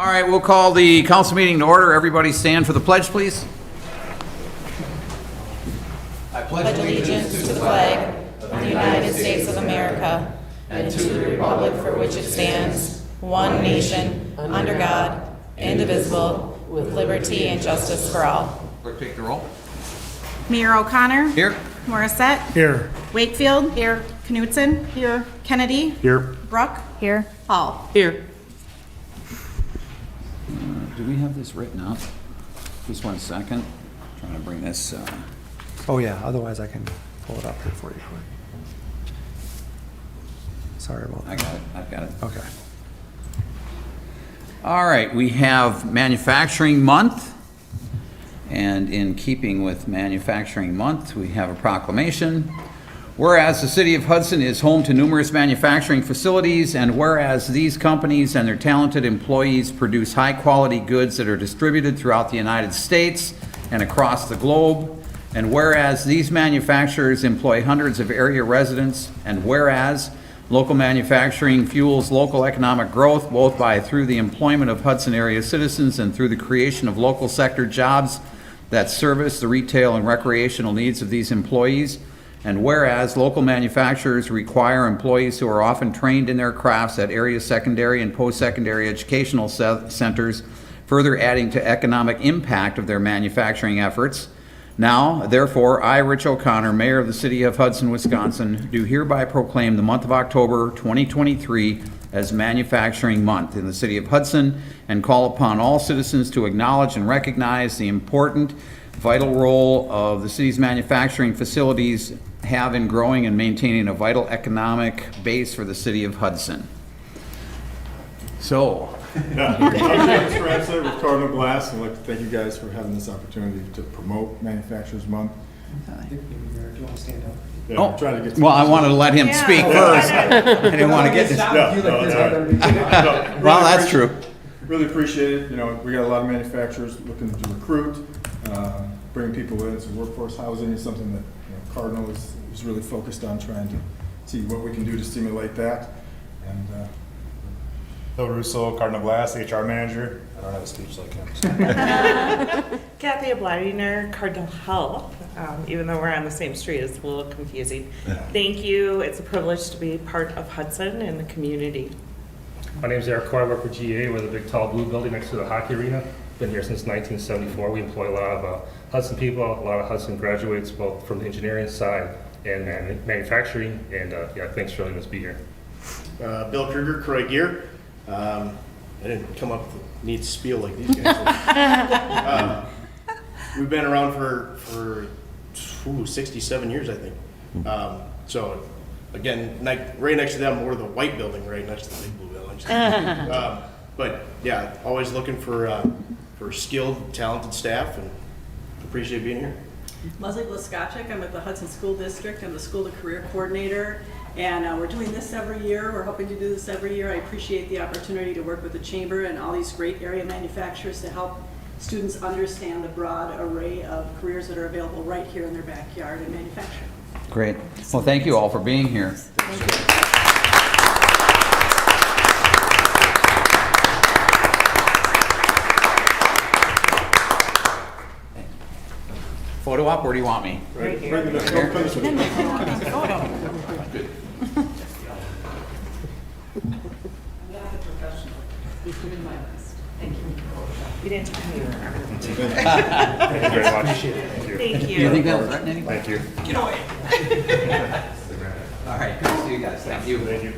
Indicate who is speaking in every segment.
Speaker 1: All right, we'll call the council meeting to order. Everybody stand for the pledge, please. I
Speaker 2: pledge allegiance to the flag of the United States of America and to the republic for which it stands, one nation, under God, indivisible, with liberty and justice for all.
Speaker 1: Clerk, take the roll.
Speaker 3: Mayor O'Connor.
Speaker 1: Here.
Speaker 3: Morissette.
Speaker 4: Here.
Speaker 3: Wakefield. Here. Knudsen. Here. Kennedy.
Speaker 4: Here.
Speaker 3: Brook. Here. Hall.
Speaker 2: Here.
Speaker 1: Do we have this written up? Just 1 second. Trying to bring this.
Speaker 4: Oh yeah, otherwise I can pull it up here for you quick. Sorry about
Speaker 1: I
Speaker 4: that.
Speaker 1: got it. I've got it.
Speaker 4: Okay.
Speaker 1: All right, we have Manufacturing Month. And in keeping with Manufacturing Month, we have a proclamation. Whereas the city of Hudson is home to numerous manufacturing facilities, and whereas these companies and their talented employees produce high-quality goods that are distributed throughout the United States and across the globe, and whereas these manufacturers employ hundreds of area residents, and whereas local manufacturing fuels local economic growth both through the employment of Hudson area citizens and through the creation of local sector jobs that service the retail and recreational needs of these employees. And whereas local manufacturers require employees who are often trained in their crafts at area secondary and post-secondary educational centers, further adding to economic impact of their manufacturing efforts. Now, therefore, I, Rich O'Connor, Mayor of the City of Hudson, Wisconsin, do hereby proclaim the month of October 2023 as Manufacturing Month in the City of Hudson, and call upon all citizens to acknowledge and recognize the important, vital role of the city's manufacturing facilities have in growing and maintaining a vital economic base for the City of Hudson. So,
Speaker 5: Yeah, I'm James Stransler with Cardinal Glass, and I'd like to thank you guys for having this opportunity to promote Manufacturers Month.
Speaker 4: Do you want to stand up?
Speaker 5: Yeah,
Speaker 1: oh,
Speaker 5: I'm trying to get
Speaker 1: well, I wanted to let him speak first. I didn't want to get this.
Speaker 5: No,
Speaker 1: Well, that's true.
Speaker 5: Really appreciate it. You know, we got a lot of manufacturers looking to recruit, bring people in. So workforce housing is something that Cardinal is really focused on, trying to see what we can do to stimulate that. And
Speaker 6: Bill Russo, Cardinal Glass, HR manager. I don't have a speech like him.
Speaker 7: Kathy Abliner, Cardinal Health. Even though we're on the same street, it's a little confusing. Thank you. It's a privilege to be part of Hudson and the community.
Speaker 8: My name is Eric Coy. I work for GA. We're the big tall blue building next to the hockey arena. Been here since 1974. We employ a lot of Hudson people, a lot of Hudson graduates, both from the engineering side and manufacturing. And yeah, thanks for letting us be here.
Speaker 9: Bill Kruger, Croy Gear. I didn't come up with a neat spiel like these guys. We've been around for 67 years, I think. So, again, right next to them, we're the white building right next to the big blue building. But yeah, always looking for skilled, talented staff, and appreciate being here.
Speaker 10: Leslie Blaskachik, I'm with the Hudson School District. I'm the School to Career Coordinator, and we're doing this every year. We're hoping to do this every year. I appreciate the opportunity to work with the Chamber and all these great area manufacturers to help students understand the broad array of careers that are available right here in their backyard in manufacturing.
Speaker 1: Great. Well, thank you all for being here. Photo op, where do you want me?
Speaker 5: right here. Right Good.
Speaker 7: Thank you. You didn't tell me you were
Speaker 8: Thank you very much.
Speaker 7: Thank you.
Speaker 1: Do you think that'll threaten anybody?
Speaker 8: Thank you.
Speaker 1: Get away. All right, good to see you guys. Thank you.
Speaker 8: Thank you.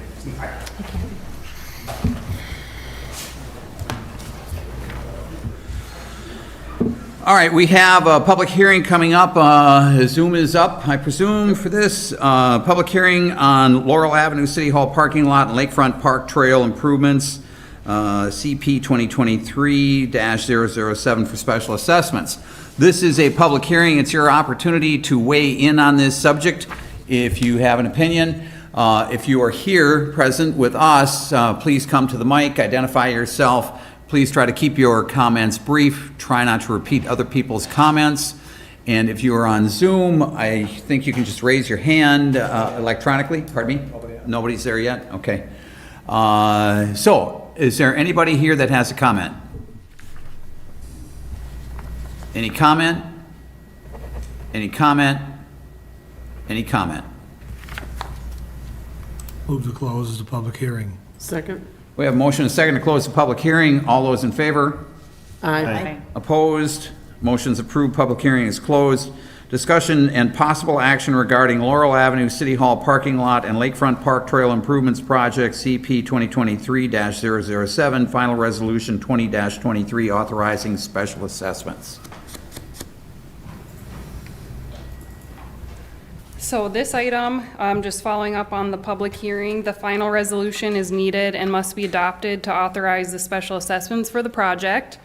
Speaker 1: All right, we have a public hearing coming up. Zoom is up, I presume, for this. Public hearing on Laurel Avenue City Hall parking lot and Lakefront Park Trail improvements, CP 2023-007 for special assessments. This is a public hearing. It's your opportunity to weigh in on this subject if you have an opinion. If you are here present with us, please come to the mic, identify yourself. Please try to keep your comments brief. Try not to repeat other people's comments. And if you are on Zoom, I think you can just raise your hand electronically. Pardon me? Nobody's there yet? Okay. So is there anybody here that has a comment? Any comment? Any comment? Any comment?
Speaker 11: Move to close the public hearing.
Speaker 12: Second.
Speaker 1: We have a motion and a second to close the public hearing. All those in favor?
Speaker 12: Aye.
Speaker 1: Opposed? Motion's approved. Public hearing is closed. Discussion and possible action regarding Laurel Avenue City Hall parking lot and Lakefront Park Trail Improvements Project CP 2023-007, final resolution 20-23, authorizing special assessments.
Speaker 13: So this item, just following up on the public hearing, the final resolution is needed and must be adopted to authorize the special assessments for the project.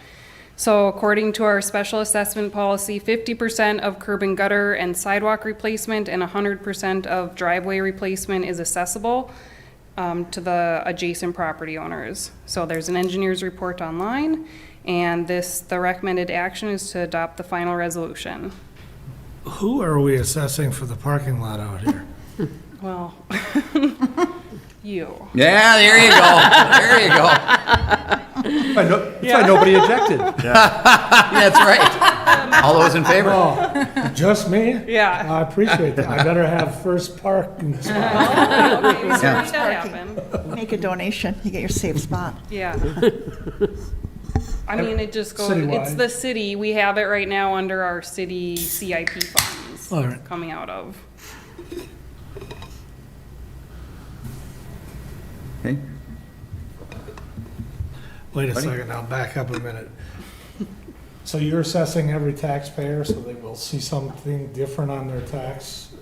Speaker 13: So according to our special assessment policy, 50% of curb and gutter and sidewalk replacement and 100% of driveway replacement is accessible to the adjacent property owners. So there's an engineer's report online, and the recommended action is to adopt the final resolution.
Speaker 11: Who are we assessing for the parking lot out here?
Speaker 13: Well, you.
Speaker 1: Yeah, there you go. There you go.
Speaker 4: That's why nobody objected.
Speaker 1: That's right. All those in favor?
Speaker 11: Oh, just me?
Speaker 13: Yeah.
Speaker 11: I appreciate that. I better have first parking spot.
Speaker 13: Okay, we can make that happen.
Speaker 3: Make a donation, you get your safe spot.
Speaker 13: Yeah. I mean, it just goes,
Speaker 11: Citywide.
Speaker 13: it's the city, we have it right now under our city CIP funds
Speaker 11: All right.
Speaker 13: coming out of.
Speaker 1: Okay.
Speaker 11: Wait a second, now back up a minute. So you're assessing every taxpayer, so they will see something different on their tax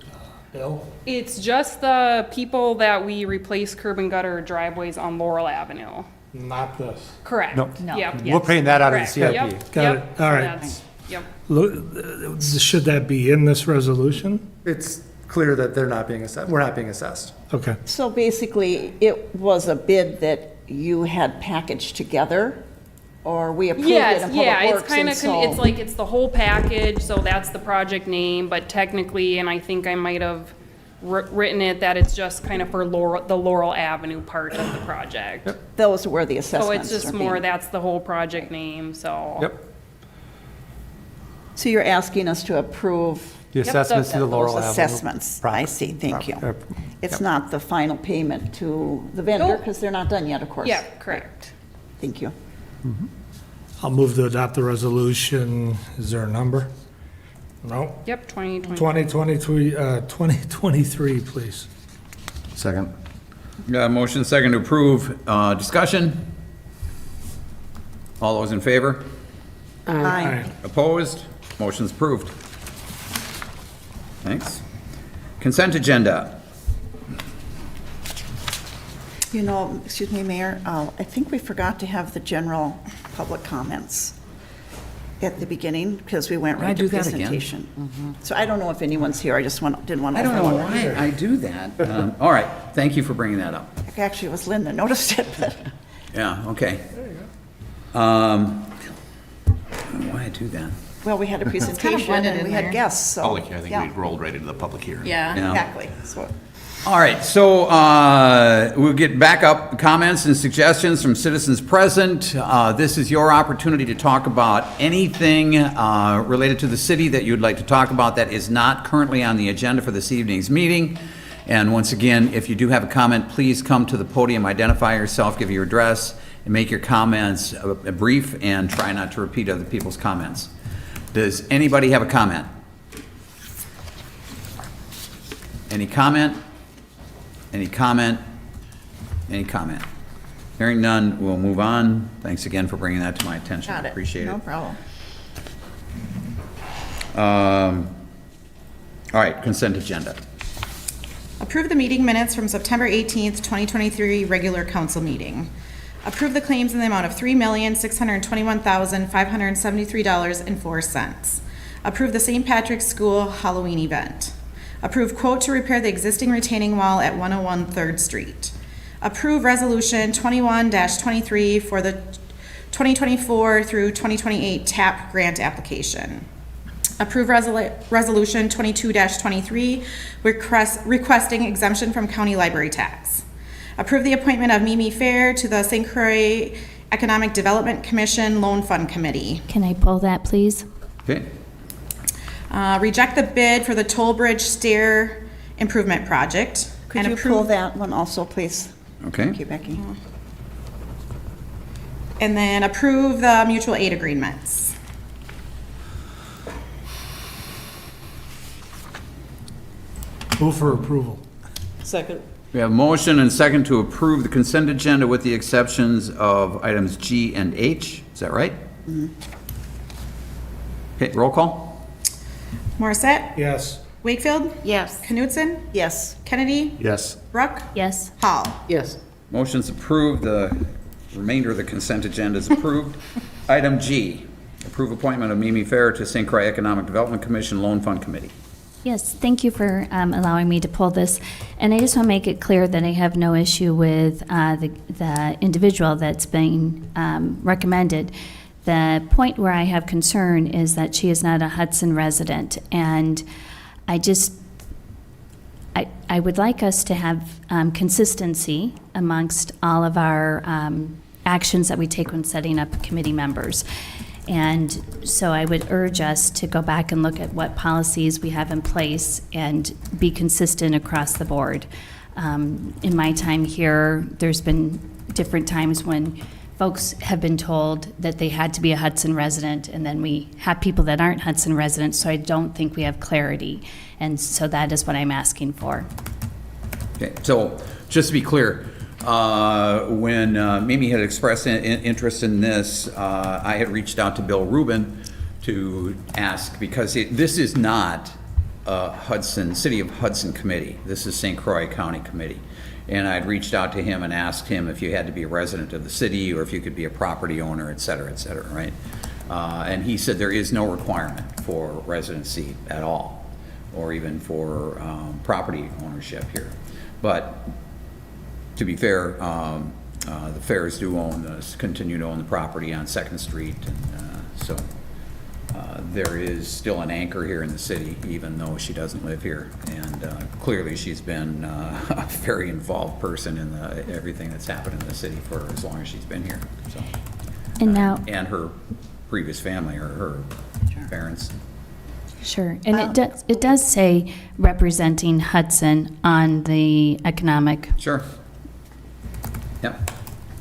Speaker 11: bill?
Speaker 13: It's just the people that we replace curb and gutter driveways on Laurel Avenue.
Speaker 11: Not this.
Speaker 13: Correct.
Speaker 4: No.
Speaker 13: Yep.
Speaker 4: We're paying that out of the
Speaker 13: Correct.
Speaker 4: CIP.
Speaker 13: Yep,
Speaker 11: Got
Speaker 13: yep.
Speaker 11: it. All right.
Speaker 13: That's- Yep.
Speaker 11: Look, should that be in this resolution?
Speaker 4: It's clear that they're not being assessed, we're not being assessed.
Speaker 11: Okay.
Speaker 12: So basically, it was a bid that you had packaged together, or we approved it in
Speaker 13: Yes,
Speaker 12: Public
Speaker 13: yeah, it's
Speaker 12: Works,
Speaker 13: kind
Speaker 12: and
Speaker 13: of,
Speaker 12: so...
Speaker 13: it's like, it's the whole package, so that's the project name, but technically, and I think I might have written it that it's just kind of for the Laurel Avenue part of the project.
Speaker 12: Those were the
Speaker 13: So
Speaker 12: assessments.
Speaker 13: it's just
Speaker 12: are
Speaker 13: more,
Speaker 12: being-
Speaker 13: that's the whole project name, so.
Speaker 4: Yep.
Speaker 12: So you're asking us to approve
Speaker 4: The assessments to the
Speaker 12: those
Speaker 4: Laurel Avenue.
Speaker 12: assessments? I see, thank you. It's not the final payment to the vendor,
Speaker 13: Nope.
Speaker 12: because they're not done yet, of course.
Speaker 13: Yeah, correct.
Speaker 12: Thank you.
Speaker 11: I'll move to adopt the resolution. Is there a number? No?
Speaker 13: Yep, 2020.
Speaker 11: 2023, please.
Speaker 4: Second.
Speaker 1: Motion second to approve. Discussion? All those in favor?
Speaker 12: Aye.
Speaker 1: Opposed? Motion's approved. Thanks. Consent agenda.
Speaker 3: You know, excuse me, Mayor, I think we forgot to have the general public comments at the beginning, because we went
Speaker 1: Can I
Speaker 3: right to
Speaker 1: do that again?
Speaker 3: presentation. So I don't know if anyone's here, I just didn't want to.
Speaker 1: I don't know why I do that. All right, thank you for bringing that up.
Speaker 3: Actually, it was Linda noticed it, but
Speaker 1: Yeah, okay. I don't know why I do that.
Speaker 3: well, we had a
Speaker 2: kind of
Speaker 3: presentation
Speaker 2: blended
Speaker 3: and
Speaker 2: in
Speaker 3: we had
Speaker 2: there.
Speaker 3: guests, so.
Speaker 14: Public, I think
Speaker 3: yeah.
Speaker 14: we rolled right into the public hearing.
Speaker 2: Yeah.
Speaker 1: Yeah.
Speaker 3: Exactly, so.
Speaker 1: All right, so we'll get back up comments and suggestions from citizens present. This is your opportunity to talk about anything related to the city that you'd like to talk about that is not currently on the agenda for this evening's meeting. And once again, if you do have a comment, please come to the podium, identify yourself, give your address, and make your comments brief, and try not to repeat other people's comments. Does anybody have a comment? Any comment? Any comment? Any comment? Hearing none, we'll move on. Thanks again for bringing that to my attention.
Speaker 3: Got it.
Speaker 1: Appreciate
Speaker 3: No
Speaker 1: it.
Speaker 3: problem.
Speaker 1: All right, consent agenda.
Speaker 3: Approve the meeting minutes from September 18th, 2023 regular council meeting. Approve the claims in the amount of $3,621,573.04. Approve the St. Patrick's School Halloween event. Approve quote to repair the existing retaining wall at 101 3rd Street. Approve Resolution 21-23 for the 2024 through 2028 TAP grant application. Approve Resolution 22-23 requesting exemption from county library tax. Approve the appointment of Mimi Fair to the St. Croix Economic Development Commission Loan Fund Committee.
Speaker 14: Can I pull that, please?
Speaker 1: Okay,
Speaker 3: Reject the bid for the Toll Bridge Stair Improvement Project.
Speaker 12: Could
Speaker 3: and
Speaker 12: you
Speaker 3: approve-
Speaker 12: pull that one also, please?
Speaker 1: okay.
Speaker 12: Thank you, Becky.
Speaker 3: And then approve the mutual aid agreements.
Speaker 11: Move for approval.
Speaker 10: Second.
Speaker 1: We have motion and second to approve the consent agenda with the exceptions of items G and H. Is that right? Okay, roll call?
Speaker 3: Morissette?
Speaker 11: Yes.
Speaker 3: Wakefield?
Speaker 12: Yes.
Speaker 3: Knutson?
Speaker 12: Yes.
Speaker 3: Kennedy?
Speaker 6: Yes.
Speaker 3: Ruck?
Speaker 14: Yes.
Speaker 3: Hall?
Speaker 10: Yes.
Speaker 1: Motion's approved. The remainder of the consent agenda is approved. Item G, approve appointment of Mimi Fair to St. Croix Economic Development Commission Loan Fund Committee.
Speaker 14: Yes, thank you for allowing me to pull this. And I just want to make it clear that I have no issue with the individual that's being recommended. The point where I have concern is that she is not a Hudson resident. And I would like us to have consistency amongst all of our actions that we take when setting up committee members. And so I would urge us to go back and look at what policies we have in place and be consistent across the board. In my time here, there's been different times when folks have been told that they had to be a Hudson resident, and then we have people that aren't Hudson residents, so I don't think we have clarity. And so that is what I'm asking for.
Speaker 1: Okay, so just to be clear, when Mimi had expressed interest in this, I had reached out to Bill Rubin to ask, because this is not a Hudson, City of Hudson committee. This is St. Croix County committee. And I'd reached out to him and asked him if you had to be a resident of the city or if you could be a property owner, et cetera, right? And he said there is no requirement for residency at all, or even for property ownership here. But to be fair, the Fairs do continue to own the property on 2nd Street, and so there is still an anchor here in the city, even though she doesn't live here. And clearly, she's been a very involved person in everything that's happened in the city for as long as she's been here. So,
Speaker 14: And now,
Speaker 1: and her previous family, or her parents.
Speaker 14: sure, and it does say representing Hudson on the economic,
Speaker 1: Sure. Yep.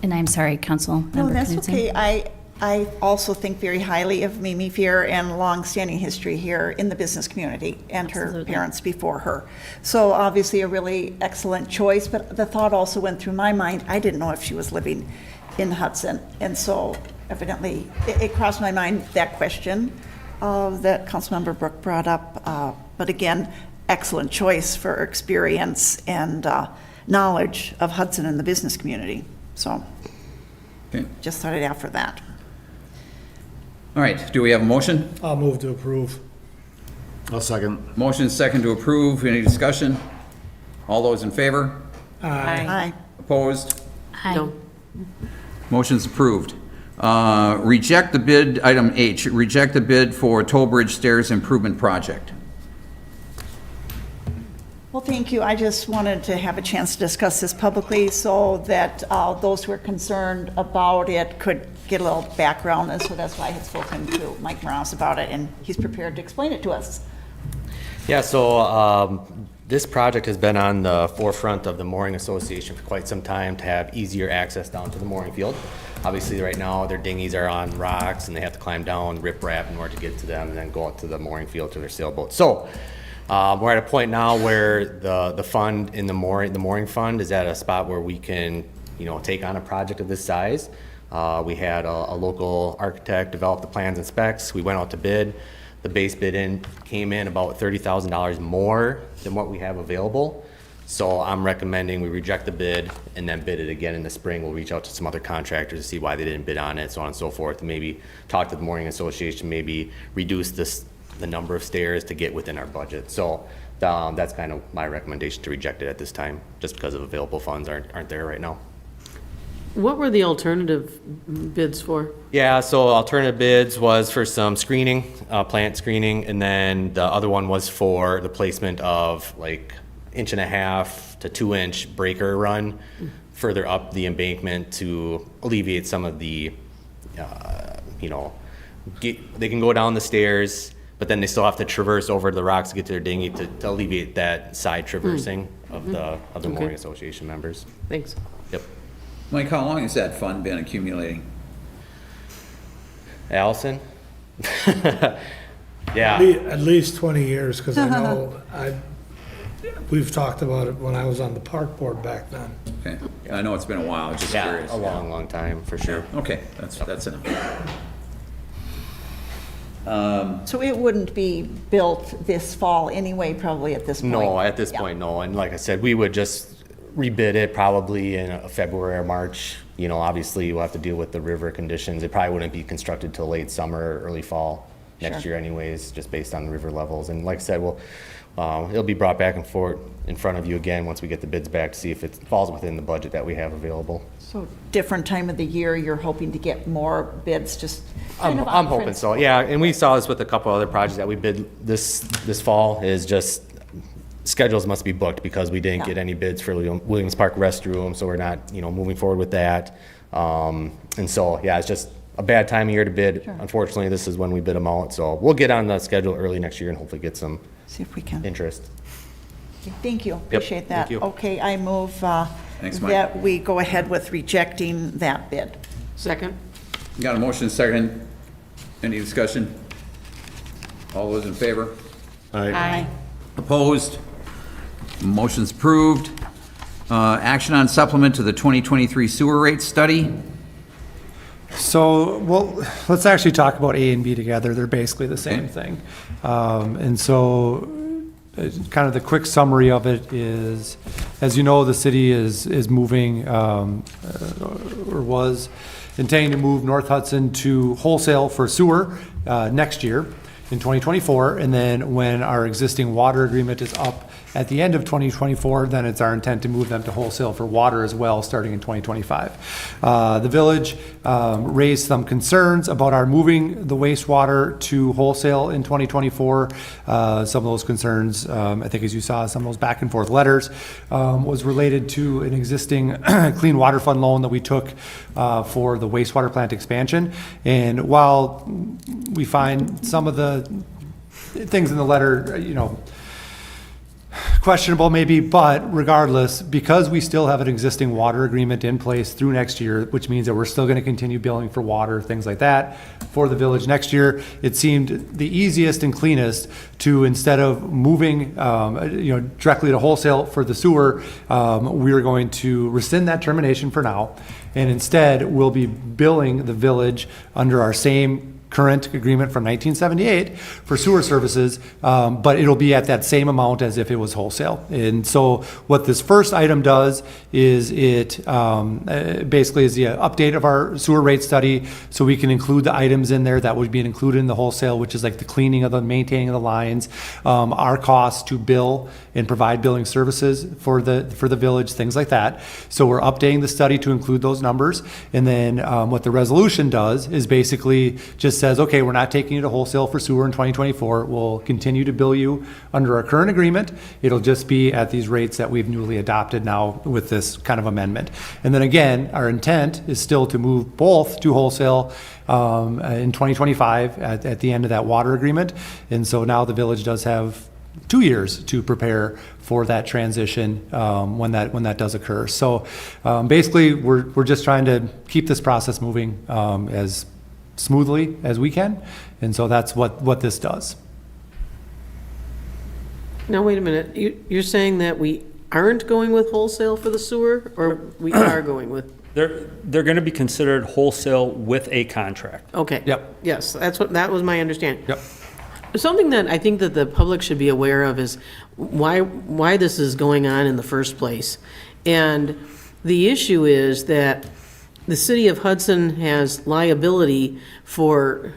Speaker 14: and I'm sorry, Council
Speaker 12: No,
Speaker 14: Member
Speaker 12: that's
Speaker 14: Knudsen.
Speaker 12: okay. I also think very highly of Mimi Fair and long-standing history here in the business community and her
Speaker 14: Absolutely.
Speaker 12: parents before her. So obviously a really excellent choice, but the thought also went through my mind, I didn't know if she was living in Hudson. And so evidently, it crossed my mind, that question that Councilmember Brooke brought up. But again, excellent choice for experience and knowledge of Hudson and the business community. So
Speaker 1: Okay.
Speaker 12: just thought I'd add for that.
Speaker 1: All right, do we have a motion?
Speaker 11: I'll move to approve.
Speaker 6: I'll second.
Speaker 1: Motion second to approve. Any discussion? All those in favor?
Speaker 12: Aye.
Speaker 1: Opposed?
Speaker 14: Aye.
Speaker 1: Motion's approved. Reject the bid, item H, reject the bid for Toll Bridge Stairs Improvement Project.
Speaker 12: Well, thank you. I just wanted to have a chance to discuss this publicly so that those who are concerned about it could get a little background, and so that's why I had spoken to Mike Morales about it, and he's prepared to explain it to us.
Speaker 15: Yeah, so this project has been on the forefront of the Mooring Association for quite some time to have easier access down to the mooring field. Obviously, right now, their dinghies are on rocks, and they have to climb down riprap in order to get to them, and then go out to the mooring field to their sailboat. So we're at a point now where the fund in the mooring fund is at a spot where we can, take on a project of this size. We had a local architect develop the plans and specs. We went out to bid. The base bid came in about $30,000 more than what we have available. So I'm recommending we reject the bid and then bid it again in the spring. We'll reach out to some other contractors to see why they didn't bid on it, so on and so forth. And maybe talk to the Mooring Association, maybe reduce the number of stairs to get within our budget. So that's kind of my recommendation, to reject it at this time, just because of available funds aren't there right now.
Speaker 10: What were the alternative bids for?
Speaker 15: Yeah, so alternative bids was for some screening, plant screening, and then the other one was for the placement of like 1.5 to 2 inch breaker run further up the embankment to alleviate some of the, they can go down the stairs, but then they still have to traverse over the rocks to get to their dinghy to alleviate that side traversing of the mooring association members.
Speaker 16: Thanks.
Speaker 15: Yep.
Speaker 1: Mike, how long has that fund been accumulating?
Speaker 15: Allison? Yeah.
Speaker 11: At least 20 years, because I know we've talked about it when I was on the park board back then.
Speaker 1: Okay, I know it's been a while, just
Speaker 15: Yeah,
Speaker 1: curious.
Speaker 15: a long, long time, for sure.
Speaker 1: Okay, that's enough.
Speaker 12: So it wouldn't be built this fall anyway, probably at this point?
Speaker 15: No, at this
Speaker 12: Yeah.
Speaker 15: point, no. And like I said, we would just rebid it probably in February or March. Obviously we'll have to deal with the river conditions. It probably wouldn't be constructed till late summer or early fall next
Speaker 12: Sure.
Speaker 15: year anyways, just based on the river levels. And like I said, it'll be brought back and forth in front of you again once we get the bids back to see if it falls within the budget that we have available.
Speaker 12: So different time of the year, you're hoping to get more bids, just kind of on
Speaker 15: I'm hoping
Speaker 12: principle.
Speaker 15: so, yeah. And we saw this with a couple other projects that we bid this fall, is just schedules must be booked because we didn't
Speaker 12: Yeah.
Speaker 15: get any bids for Williams Park restroom, so we're not, moving forward with that. And so, yeah, it's just a bad time of year to bid.
Speaker 12: Sure.
Speaker 15: Unfortunately, this is when we bid them out, so we'll get on the schedule early next year and hopefully get some
Speaker 12: See if we can.
Speaker 15: interest.
Speaker 12: Thank you, appreciate that.
Speaker 15: thank you.
Speaker 12: Okay, I move
Speaker 1: Thanks, Mike.
Speaker 12: that we go ahead with rejecting that bid.
Speaker 16: Second?
Speaker 1: Got a motion, second. Any discussion? All those in favor?
Speaker 12: Aye.
Speaker 1: Opposed? Motion's approved. Action on supplement to the 2023 sewer rate study.
Speaker 4: So, well, let's actually talk about A and B together. They're basically the same
Speaker 1: Okay.
Speaker 4: thing. And so, kind of the quick summary of it is, as you know, the city is moving, or was intending to move North Hudson to wholesale for sewer next year in 2024. And then when our existing water agreement is up at the end of 2024, then it's our intent to move them to wholesale for water as well, starting in 2025. The village raised some concerns about our moving the wastewater to wholesale in 2024. Some of those concerns, I think as you saw, some of those back and forth letters, was related to an existing Clean Water Fund loan that we took for the wastewater plant expansion. And while we find some of the things in the letter, questionable maybe, but regardless, because we still have an existing water agreement in place through next year, which means that we're still going to continue billing for water, things like that, for the village next year, it seemed the easiest and cleanest to, instead of moving, directly to wholesale for the sewer, we are going to rescind that termination for now, and instead we'll be billing the village under our same current agreement from 1978 for sewer services, but it'll be at that same amount as if it was wholesale. And so what this first item does is it basically is the update of our sewer rate study, so we can include the items in there that would be included in the wholesale, which is like the cleaning of the, maintaining of the lines, our costs to bill and provide billing services for the village, things like that. So we're updating the study to include those numbers. And then what the resolution does is basically just says, okay, we're not taking you to wholesale for sewer in 2024. We'll continue to bill you under our current agreement. It'll just be at these rates that we've newly adopted now with this kind of amendment. And then again, our intent is still to move both to wholesale in 2025 at the end of that water agreement. And so now the village does have 2 years to prepare for that transition when that does occur. So basically, we're just trying to keep this process moving as smoothly as we can, and so that's what this does.
Speaker 16: Now, wait a minute. You're saying that we aren't going with wholesale for the sewer, or we are going with?
Speaker 17: They're going to be considered wholesale with a contract.
Speaker 16: Okay.
Speaker 4: Yep.
Speaker 16: Yes, that was my understanding.
Speaker 4: Yep.
Speaker 16: Something that I think that the public should be aware of is why this is going on in the first place. And the issue is that the city of Hudson has liability for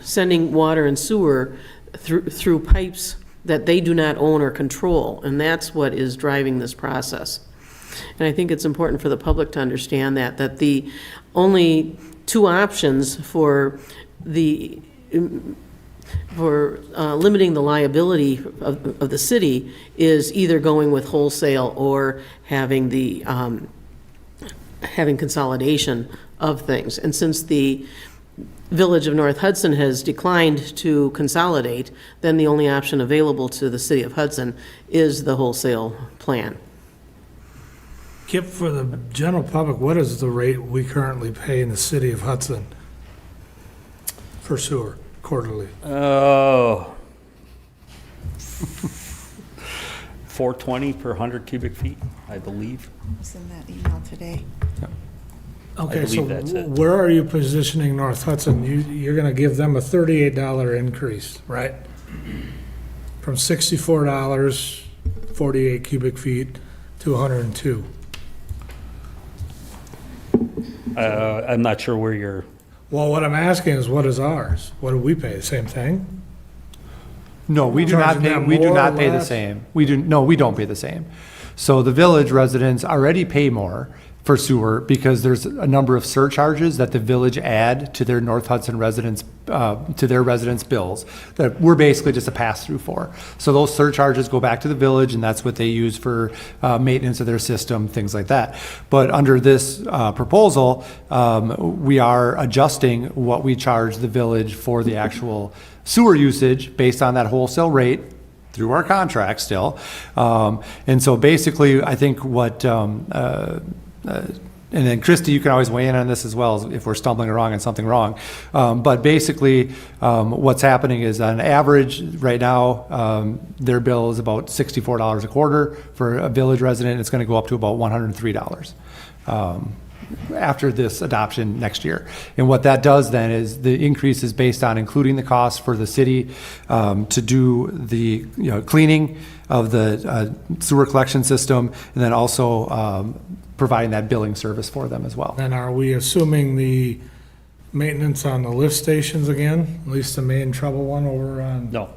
Speaker 16: sending water and sewer through pipes that they do not own or control, and that's what is driving this process. And I think it's important for the public to understand that the only two options for limiting the liability of the city is either going with wholesale or having the having consolidation of things. And since the Village of North Hudson has declined to consolidate, then the only option available to the city of Hudson is the wholesale plan.
Speaker 11: Kip, for the general public, what is the rate we currently pay in the city of Hudson for sewer quarterly?
Speaker 17: Oh. 420 per 100 cubic feet, I believe.
Speaker 12: It was in that email today.
Speaker 11: Okay, so
Speaker 17: believe that's it.
Speaker 11: where are you positioning North Hudson? You're gonna give them a $38 increase, right? From $64, 48 cubic feet, to 102.
Speaker 17: I'm not sure where you're,
Speaker 11: Well, what I'm asking is, what is ours? What do we pay? The same thing?
Speaker 4: No, we do not
Speaker 11: Charging
Speaker 4: pay,
Speaker 11: them
Speaker 4: we do
Speaker 11: more
Speaker 4: not
Speaker 11: or
Speaker 4: pay the
Speaker 11: less?
Speaker 4: same. We don't pay the same. So the village residents already pay more for sewer because there's a number of surcharges that the village add to their North Hudson residents, to their residents' bills that we're basically just a pass-through for. So those surcharges go back to the village and that's what they use for maintenance of their system, things like that. But under this proposal, we are adjusting what we charge the village for the actual sewer usage based on that wholesale rate through our contract still. And so basically, I think what, and then Christie, you can always weigh in on this as well if we're stumbling wrong on something wrong. But basically, what's happening is on average right now, their bill is about $64 a quarter. For a village resident, it's going to go up to about $103. After this adoption next year. And what that does then is the increase is based on including the cost for the city to do the cleaning of the sewer collection system and then also providing that billing service for them as well.
Speaker 11: And are we assuming the maintenance on the lift stations again? At least the main trouble one over on?
Speaker 17: no.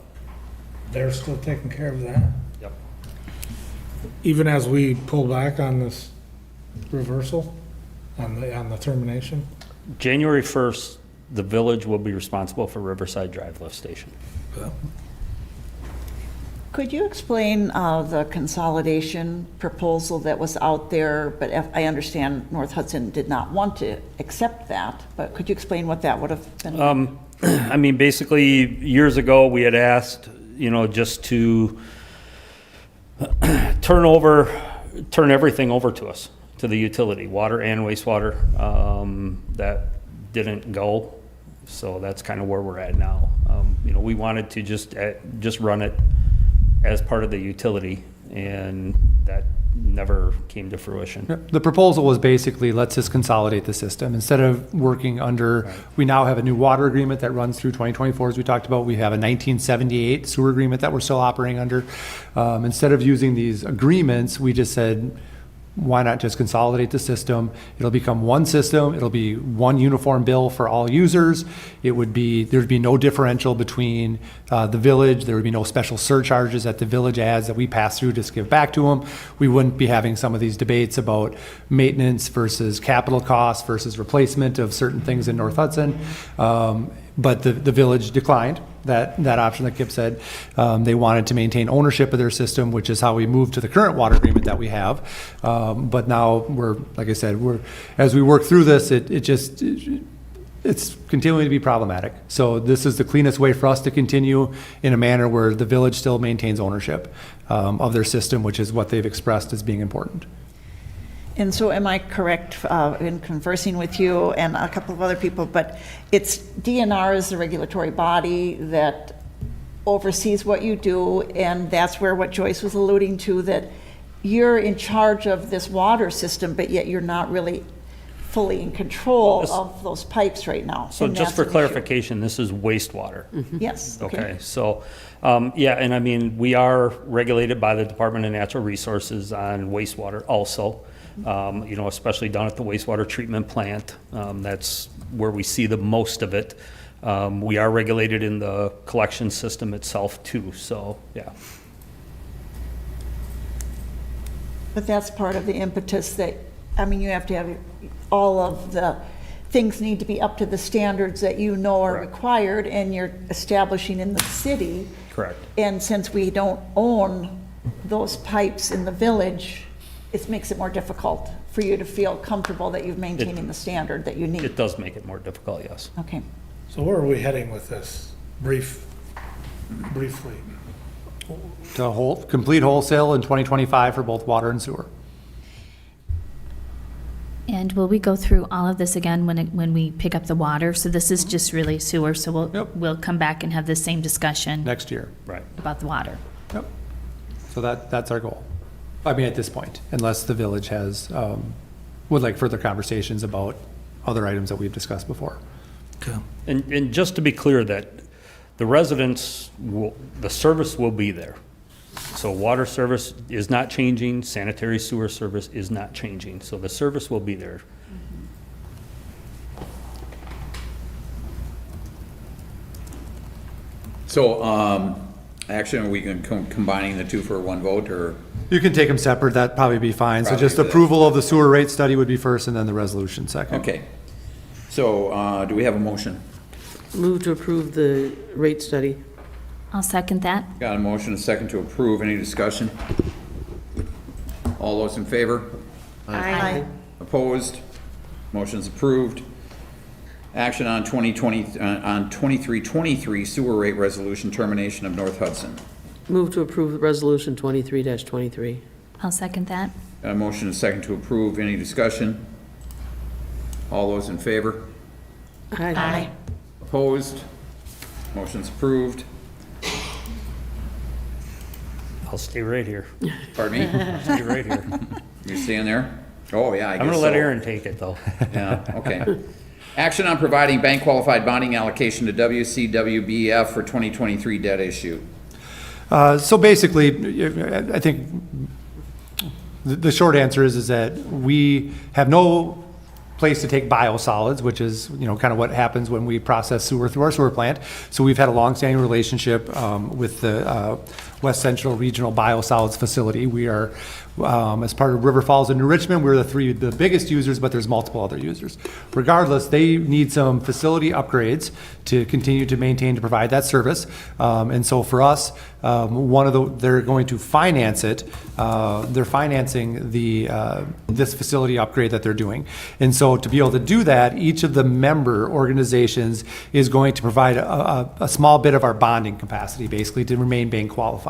Speaker 11: They're still taking care of that?
Speaker 17: Yep.
Speaker 11: Even as we pull back on this reversal, on the termination?
Speaker 17: January 1st, the village will be responsible for Riverside Drive lift station.
Speaker 12: Could you explain the consolidation proposal that was out there? But I understand North Hudson did not want to accept that, but could you explain what that would have been?
Speaker 17: I mean, basically, years ago, we had asked, just to turn everything over to us, to the utility, water and wastewater. That didn't go, so that's kind of where we're at now. We wanted to just run it as part of the utility, and that never came to fruition.
Speaker 4: The proposal was basically, let's just consolidate the system. Instead of working under, we now have a new water agreement that runs through 2024, as we talked about. We have a 1978 sewer agreement that we're still operating under. Instead of using these agreements, we just said, why not just consolidate the system? It'll become one system. It'll be one uniform bill for all users. There'd be no differential between the village. There would be no special surcharges that the village adds that we pass through to give back to them. We wouldn't be having some of these debates about maintenance versus capital costs versus replacement of certain things in North Hudson. But the village declined that option that Kip said. They wanted to maintain ownership of their system, which is how we moved to the current water agreement that we have. But now like I said, as we work through this, it's continuing to be problematic. So this is the cleanest way for us to continue in a manner where the village still maintains ownership of their system, which is what they've expressed as being important.
Speaker 12: And so am I correct in conversing with you and a couple of other people, but it's DNR is the regulatory body that oversees what you do, and that's where what Joyce was alluding to, that you're in charge of this water system, but yet you're not really fully in control of those pipes right now.
Speaker 17: So
Speaker 12: and
Speaker 17: just
Speaker 12: that's
Speaker 17: for
Speaker 12: an issue.
Speaker 17: clarification, this is wastewater.
Speaker 12: Yes.
Speaker 17: Okay, so, yeah, and I mean, we are regulated by the Department of Natural Resources on wastewater also. Especially down at the wastewater treatment plant. That's where we see the most of it. We are regulated in the collection system itself too, so, yeah.
Speaker 12: But that's part of the impetus that, you have to have, all of the things need to be up to the standards that are required, and you're establishing in the city.
Speaker 17: Correct.
Speaker 12: And since we don't own those pipes in the village, it makes it more difficult for you to feel comfortable that you're maintaining the standard that you need.
Speaker 17: It does make it more difficult, yes.
Speaker 12: Okay.
Speaker 11: So where are we heading with this? Briefly.
Speaker 4: To complete wholesale in 2025 for both water and sewer.
Speaker 14: And will we go through all of this again when we pick up the water? So this is just really sewer, so we'll come back and have the same discussion
Speaker 4: Next year.
Speaker 17: Right.
Speaker 14: about the water.
Speaker 4: Yep. So that's our goal. I mean, at this point, unless the village has, would like further conversations about other items that we've discussed before.
Speaker 11: Okay.
Speaker 17: And just to be clear that the residents the service will be there. So water service is not changing, sanitary sewer service is not changing, so the service will be there.
Speaker 1: So, actually, are we combining the two for one vote, or?
Speaker 4: You can take them separate, that'd probably be fine. So
Speaker 1: Probably
Speaker 4: just
Speaker 1: do that.
Speaker 4: approval of the sewer rate study would be first and then the resolution second.
Speaker 1: Okay. So, do we have a motion?
Speaker 16: Move to approve the rate study.
Speaker 14: I'll second that.
Speaker 1: Got a motion, a second to approve. Any discussion? All those in favor?
Speaker 12: Aye.
Speaker 1: Opposed? Motion's approved. Action on 2323 sewer rate resolution termination of North Hudson.
Speaker 16: Move to approve Resolution 23-23.
Speaker 14: I'll second that.
Speaker 1: Got a motion, a second to approve. Any discussion? All those in favor?
Speaker 16: Aye.
Speaker 1: Opposed? Motion's approved.
Speaker 17: I'll stay right here.
Speaker 1: Pardon me?
Speaker 17: I'll stay right here.
Speaker 1: You staying there? Oh, yeah, I guess
Speaker 17: I'm gonna let
Speaker 1: so.
Speaker 17: Aaron take it, though.
Speaker 1: Yeah, okay. Action on providing bank qualified bonding allocation to WCWBF for 2023 debt issue.
Speaker 4: So basically, I think the short answer is that we have no place to take biosolids, which is, kind of what happens when we process sewer through our sewer plant. So we've had a longstanding relationship with the West Central Regional Biosolids Facility. We are, as part of River Falls and New Richmond, we're the biggest users, but there's multiple other users. Regardless, they need some facility upgrades to continue to maintain, to provide that service. And so for us, they're going to finance it. They're financing this facility upgrade that they're doing. And so to be able to do that, each of the member organizations is going to provide a small bit of our bonding capacity, basically, to remain bank qualified.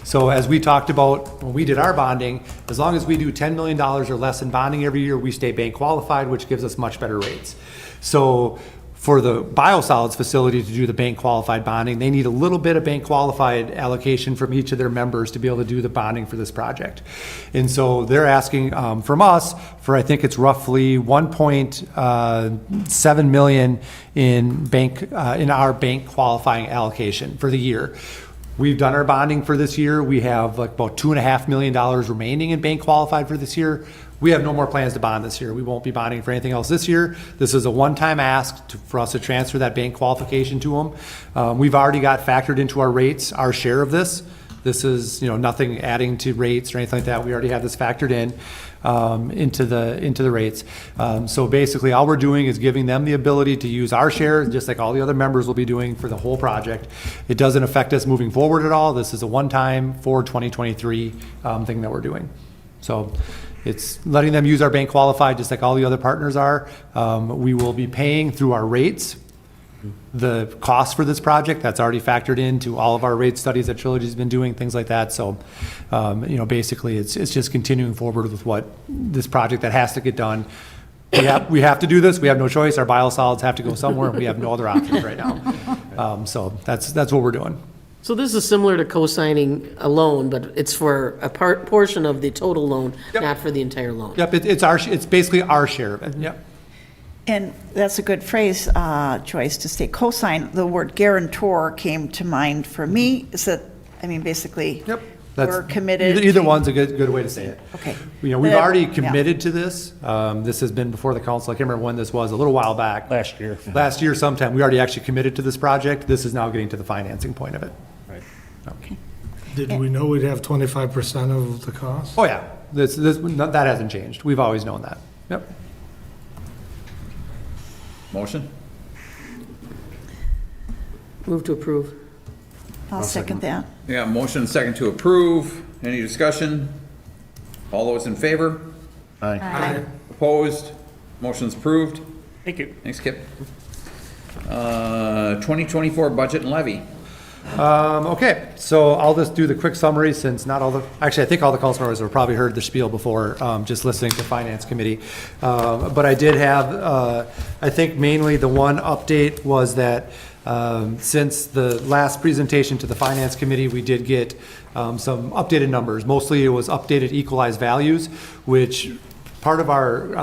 Speaker 4: So as we talked about when we did our bonding, as long as we do $10 million or less in bonding every year, we stay bank qualified, which gives us much better rates. So for the biosolids facility to do the bank qualified bonding, they need a little bit of bank qualified allocation from each of their members to be able to do the bonding for this project. And so they're asking from us for, I think it's roughly 1.7 million in our bank qualifying allocation for the year. We've done our bonding for this year. We have like about $2.5 million remaining in bank qualified for this year. We have no more plans to bond this year. We won't be bonding for anything else this year. This is a one-time ask for us to transfer that bank qualification to them. We've already got factored into our rates, our share of this. This is, nothing adding to rates or anything like that. We already have this factored in into the rates. So basically, all we're doing is giving them the ability to use our share, just like all the other members will be doing for the whole project. It doesn't affect us moving forward at all. This is a one-time for 2023 thing that we're doing. So it's letting them use our bank qualified, just like all the other partners are. We will be paying through our rates the cost for this project. That's already factored into all of our rate studies that Trilogy's been doing, things like that. So, basically it's just continuing forward with what this project that has to get done. We have to do this. We have no choice. Our biosolids have to go somewhere, and we have no other options right now. So that's what we're doing.
Speaker 16: So this is similar to co-signing a loan, but it's for a portion of the total loan, not for the entire loan.
Speaker 4: Yep, it's basically our share of it. Yep.
Speaker 12: And that's a good phrase, choice to say co-sign. The word guarantor came to mind for me. Is that, basically, we're committed.
Speaker 4: Either one's a good way to say it.
Speaker 12: Okay.
Speaker 4: We've already committed to this. This has been before the council. I can't remember when this was, a little while back.
Speaker 17: Last year.
Speaker 4: Last year sometime. We already actually committed to this project. This is now getting to the financing point of it.
Speaker 17: Right.
Speaker 12: Okay.
Speaker 11: Did we know we'd have 25% of the cost?
Speaker 4: Oh, yeah. That hasn't changed. We've always known that. Yep.
Speaker 1: Motion?
Speaker 16: Move to approve.
Speaker 12: I'll second that.
Speaker 1: Yeah, motion, second to approve. Any discussion? All those in favor?
Speaker 12: Aye.
Speaker 1: Opposed? Motion's approved.
Speaker 17: Thank you.
Speaker 1: Thanks, Kip. 2024 budget and levy.
Speaker 4: Okay, so I'll just do the quick summary since not all the, actually, I think all the council members have probably heard the spiel before, just listening to Finance Committee. But I did have, I think mainly the one update was that since the last presentation to the Finance Committee, we did get some updated numbers. Mostly it was updated equalized values, which part of our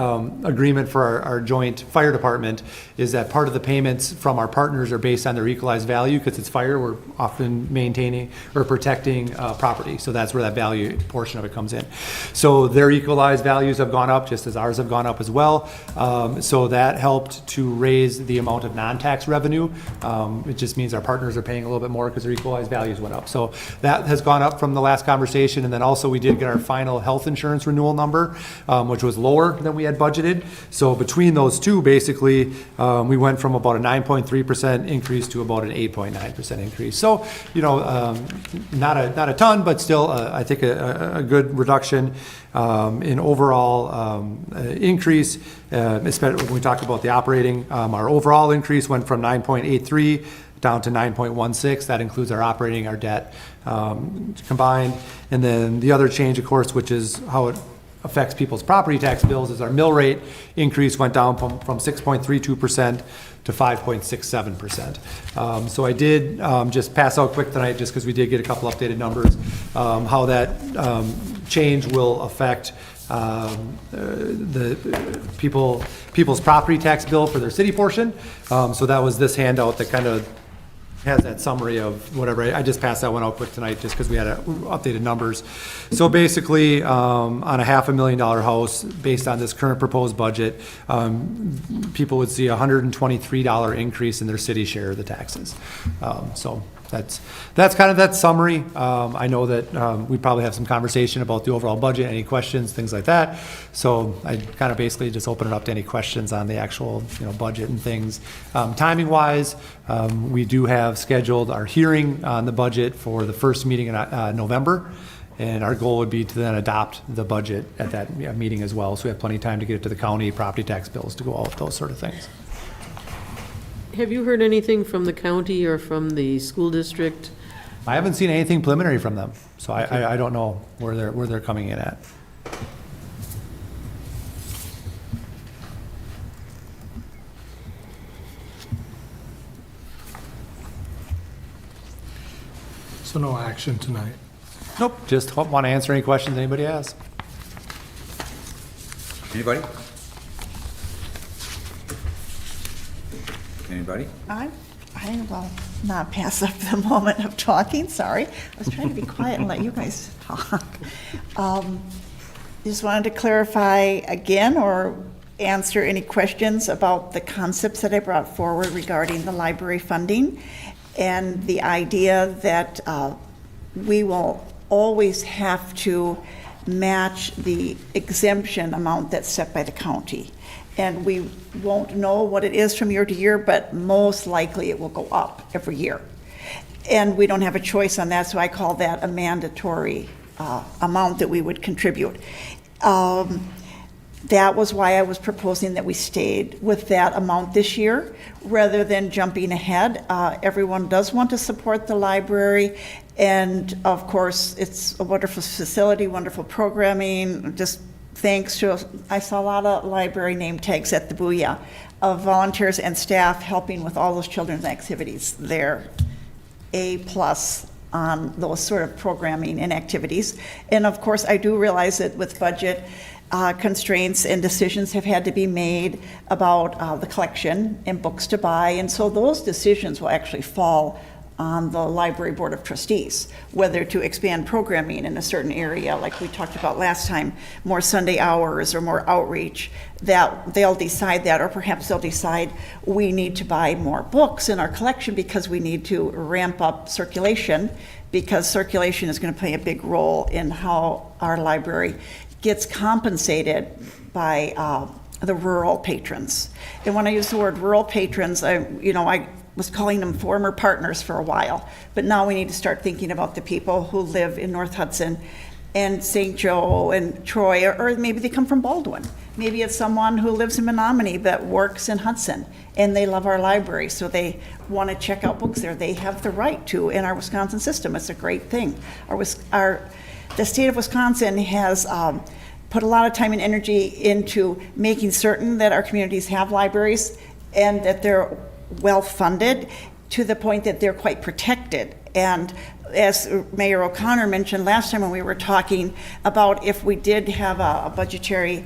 Speaker 4: agreement for our joint fire department is that part of the payments from our partners are based on their equalized value, because it's fire, we're often maintaining or protecting property. So that's where that value portion of it comes in. So their equalized values have gone up, just as ours have gone up as well. So that helped to raise the amount of non-tax revenue. It just means our partners are paying a little bit more because their equalized values went up. So that has gone up from the last conversation. And then also we did get our final health insurance renewal number, which was lower than we had budgeted. So between those two, basically, we went from about a 9.3% increase to about an 8.9% increase. So, you know, not a ton, but still, I think a good reduction in overall increase, especially when we talk about the operating. Our overall increase went from 9.83 down to 9.16. That includes our operating, our debt combined. And then the other change, of course, which is how it affects people's property tax bills, is our mill rate increase went down from 6.32% to 5.67%. So I did just pass out quick tonight, just because we did get a couple updated numbers, how that change will affect the people's property tax bill for their city portion. So that was this handout that kind of has that summary of whatever. I just passed that one out quick tonight just because we had updated numbers. So basically, on a $500,000 house, based on this current proposed budget, people would see a $123 increase in their city share of the taxes. So that's kind of that summary. I know that we probably have some conversation about the overall budget, any questions, things like that. So I kind of basically just open it up to any questions on the actual, budget and things. Timing wise, we do have scheduled our hearing on the budget for the first meeting in November. And our goal would be to then adopt the budget at that meeting as well. So we have plenty of time to get it to the county, property tax bills to go out, those sort of things.
Speaker 16: Have you heard anything from the county or from the school district?
Speaker 4: I haven't seen anything preliminary from them, so I don't know where they're coming in at.
Speaker 11: So no action tonight.
Speaker 4: Nope, just want to answer any questions anybody has.
Speaker 1: Anybody? Anybody?
Speaker 12: I will not pass up the moment of talking, sorry. I was trying to be quiet and let you guys talk. Just wanted to clarify again or answer any questions about the concepts that I brought forward regarding the library funding and the idea that we will always have to match the exemption amount that's set by the county. And we won't know what it is from year to year, but most likely it will go up every year. And we don't have a choice on that, so I call that a mandatory amount that we would contribute. That was why I was proposing that we stayed with that amount this year, rather than jumping ahead. Everyone does want to support the library, and of course, it's a wonderful facility, wonderful programming, just thanks to, I saw a lot of library name tags at the Booyah of volunteers and staff helping with all those children's activities. They're A+ on those sort of programming and activities. And of course, I do realize that with budget constraints and decisions have had to be made about the collection and books to buy. And so those decisions will actually fall on the Library Board of Trustees, whether to expand programming in a certain area, like we talked about last time, more Sunday hours or more outreach, that they'll decide that, or perhaps they'll decide we need to buy more books in our collection because we need to ramp up circulation, because circulation is going to play a big role in how our library gets compensated by the rural patrons. And when I use the word rural patrons, I was calling them former partners for a while, but now we need to start thinking about the people who live in North Hudson and St. Joe and Troy, or maybe they come from Baldwin. Maybe it's someone who lives in Menominee that works in Hudson, and they love our library, so they want to check out books there. They have the right to in our Wisconsin system. It's a great thing. The state of Wisconsin has put a lot of time and energy into making certain that our communities have libraries and that they're well-funded to the point that they're quite protected. And as Mayor O'Connor mentioned last time when we were talking about if we did have a budgetary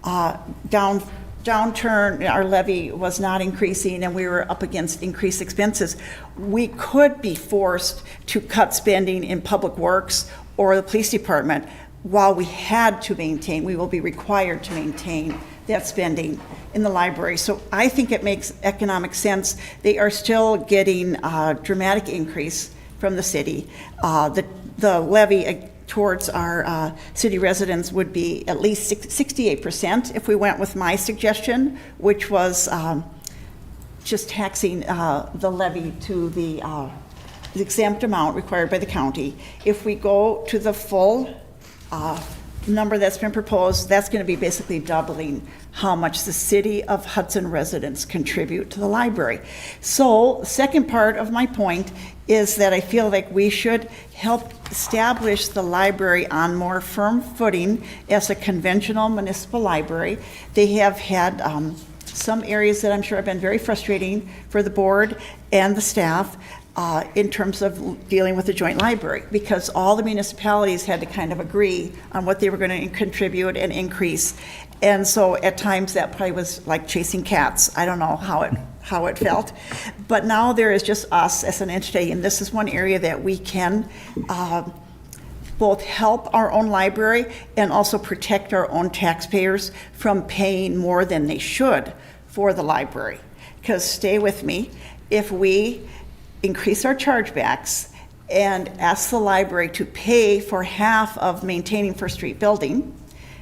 Speaker 12: downturn, our levy was not increasing and we were up against increased expenses, we could be forced to cut spending in public works or the police department. While we had to maintain, we will be required to maintain that spending in the library. So I think it makes economic sense. They are still getting a dramatic increase from the city. The levy towards our city residents would be at least 68% if we went with my suggestion, which was just taxing the levy to the exempt amount required by the county. If we go to the full number that's been proposed, that's going to be basically doubling how much the city of Hudson residents contribute to the library. So the second part of my point is that I feel like we should help establish the library on more firm footing as a conventional municipal library. They have had some areas that I'm sure have been very frustrating for the board and the staff in terms of dealing with the joint library, because all the municipalities had to kind of agree on what they were going to contribute and increase. And so at times that probably was like chasing cats. I don't know how it felt. But now there is just us as an entity, and this is one area that we can both help our own library and also protect our own taxpayers from paying more than they should for the library. Because stay with me, if we increase our chargebacks and ask the library to pay for half of maintaining First Street building,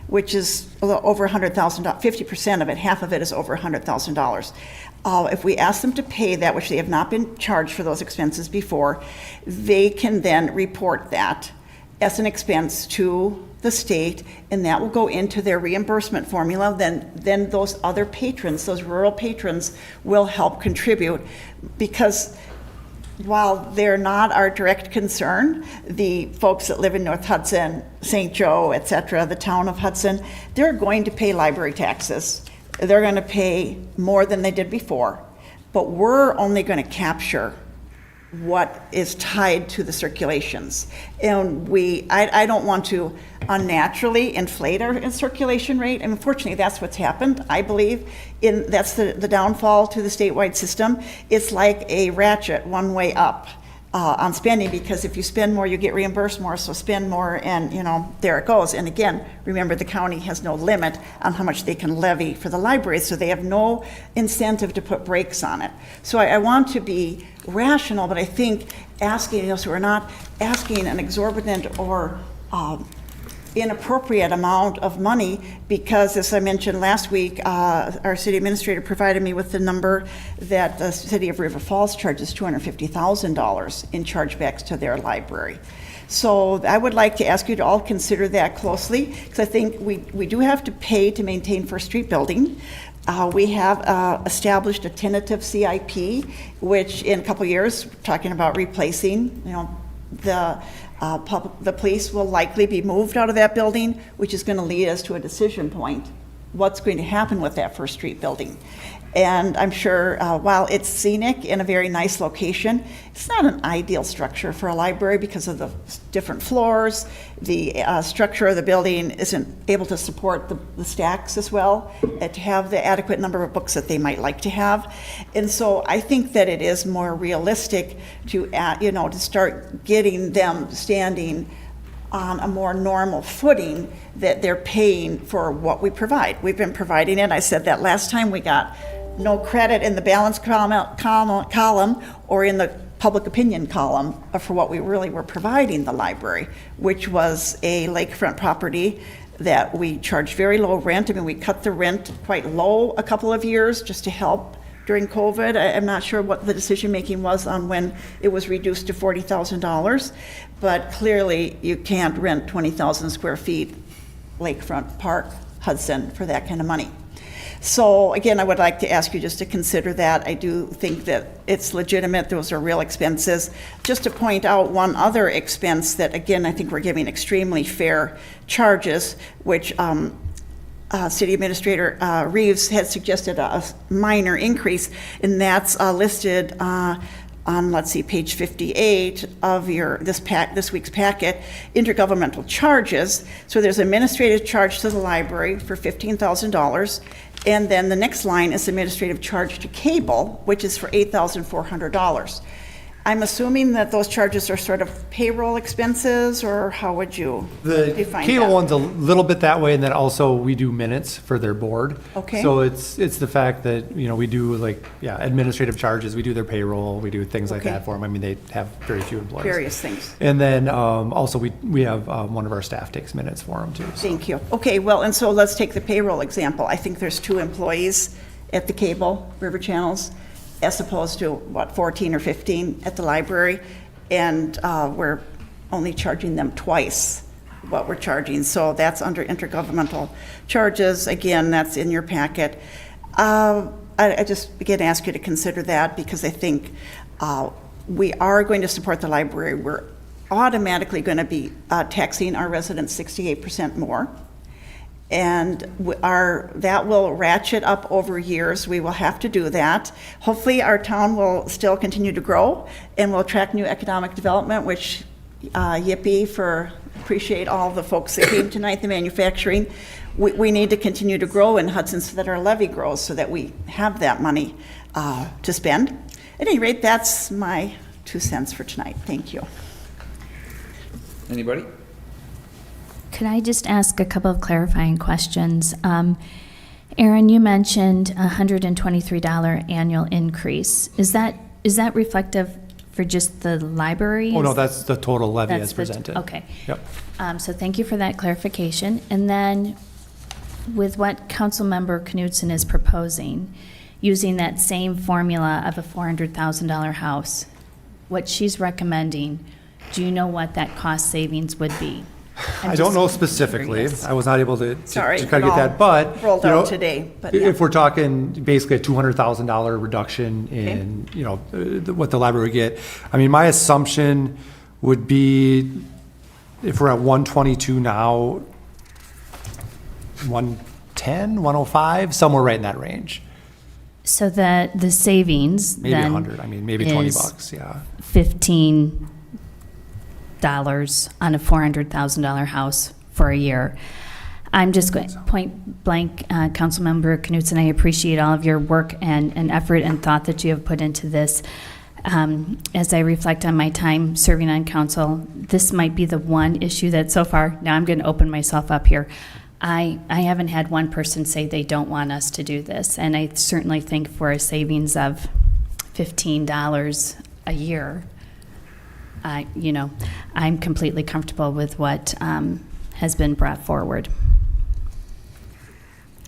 Speaker 12: which is a little over $100,000, 50% of it, half of it is over $100,000. If we ask them to pay that, which they have not been charged for those expenses before, they can then report that as an expense to the state, and that will go into their reimbursement formula. Then those other patrons, those rural patrons, will help contribute, because while they're not our direct concern, the folks that live in North Hudson, St. Joe, et cetera, the town of Hudson, they're going to pay library taxes. They're going to pay more than they did before, but we're only going to capture what is tied to the circulations. And I don't want to unnaturally inflate our circulation rate. And unfortunately, that's what's happened, I believe. That's the downfall to the statewide system. It's like a ratchet one way up on spending, because if you spend more, you get reimbursed more, so spend more, and there it goes. And again, remember, the county has no limit on how much they can levy for the library, so they have no incentive to put brakes on it. So I want to be rational, but I think asking, so we're not asking an exorbitant or inappropriate amount of money, because as I mentioned last week, our city administrator provided me with the number that the city of River Falls charges $250,000 in chargebacks to their library. So I would like to ask you to all consider that closely, because I think we do have to pay to maintain First Street building. We have established a tentative CIP, which in a couple of years, talking about replacing, the police will likely be moved out of that building, which is going to lead us to a decision point. What's going to happen with that First Street building? And I'm sure while it's scenic in a very nice location, it's not an ideal structure for a library because of the different floors. The structure of the building isn't able to support the stacks as well, to have the adequate number of books that they might like to have. And so I think that it is more realistic to start getting them standing on a more normal footing, that they're paying for what we provide. We've been providing it. I said that last time. We got no credit in the balance column or in the public opinion column for what we really were providing the library, which was a lakefront property that we charged very low rent. I mean, we cut the rent quite low a couple of years just to help during COVID. I'm not sure what the decision-making was on when it was reduced to $40,000, but clearly you can't rent 20,000 square feet Lakefront Park, Hudson, for that kind of money. So again, I would like to ask you just to consider that. I do think that it's legitimate. Those are real expenses. Just to point out one other expense that, again, I think we're giving extremely fair charges, which City Administrator Reeves had suggested a minor increase, and that's listed on, let's see, page 58 of this week's packet, intergovernmental charges. So there's administrative charge to the library for $15,000, and then the next line is administrative charge to cable, which is for $8,400. I'm assuming that those charges are sort of payroll expenses, or how would you
Speaker 4: The
Speaker 12: define
Speaker 4: cable
Speaker 12: that?
Speaker 4: one's a little bit that way, and then also we do minutes for their board.
Speaker 12: Okay.
Speaker 4: So it's the fact that, we do administrative charges, we do their payroll, we do things like
Speaker 12: Okay.
Speaker 4: that for them. I mean, they have very few employees.
Speaker 12: Various things.
Speaker 4: And then also we have one of our staff takes minutes for them too. So.
Speaker 12: Thank you. Okay, well, and so let's take the payroll example. I think there's 2 employees at the cable, River Channels, as opposed to, 14 or 15 at the library, and we're only charging them twice what we're charging. So that's under intergovernmental charges. Again, that's in your packet. I just again ask you to consider that, because I think we are going to support the library. We're automatically going to be taxing our residents 68% more. And that will ratchet up over years. We will have to do that. Hopefully, our town will still continue to grow and will attract new economic development, which yippee for, appreciate all the folks that came tonight, the manufacturing. We need to continue to grow in Hudson so that our levy grows, so that we have that money to spend. At any rate, that's my 2 cents for tonight. Thank you.
Speaker 1: Anybody?
Speaker 14: Could I just ask a couple of clarifying questions? Aaron, you mentioned a $123 annual increase. Is that reflective for just the library?
Speaker 4: Oh, no, that's the total levy
Speaker 14: That's
Speaker 4: as presented.
Speaker 14: Okay.
Speaker 4: Yep.
Speaker 14: So thank you for that clarification. And then with what Councilmember Knudsen is proposing, using that same formula of a $400,000 house, what she's recommending, do you know what that cost savings would be?
Speaker 4: I don't know specifically. I was not able to
Speaker 12: Sorry,
Speaker 4: kind of
Speaker 12: it
Speaker 4: get that, but
Speaker 12: rolled out today, but yeah.
Speaker 4: if we're talking basically a $200,000 reduction in, what the library would get, I mean, my assumption would be if we're at 122 now, 110, 105, somewhere right in that range.
Speaker 14: So the savings
Speaker 4: Maybe
Speaker 14: then
Speaker 4: 100. I mean, maybe 20
Speaker 14: is
Speaker 4: bucks. Yeah.
Speaker 14: $15 on a $400,000 house for a year. I'm just going, point blank, Councilmember Knudsen, I appreciate all of your work and effort and thought that you have put into this. As I reflect on my time serving on council, this might be the one issue that so far, now I'm going to open myself up here, I haven't had one person say they don't want us to do this. And I certainly think for a savings of $15 a year, I'm completely comfortable with what has been brought forward.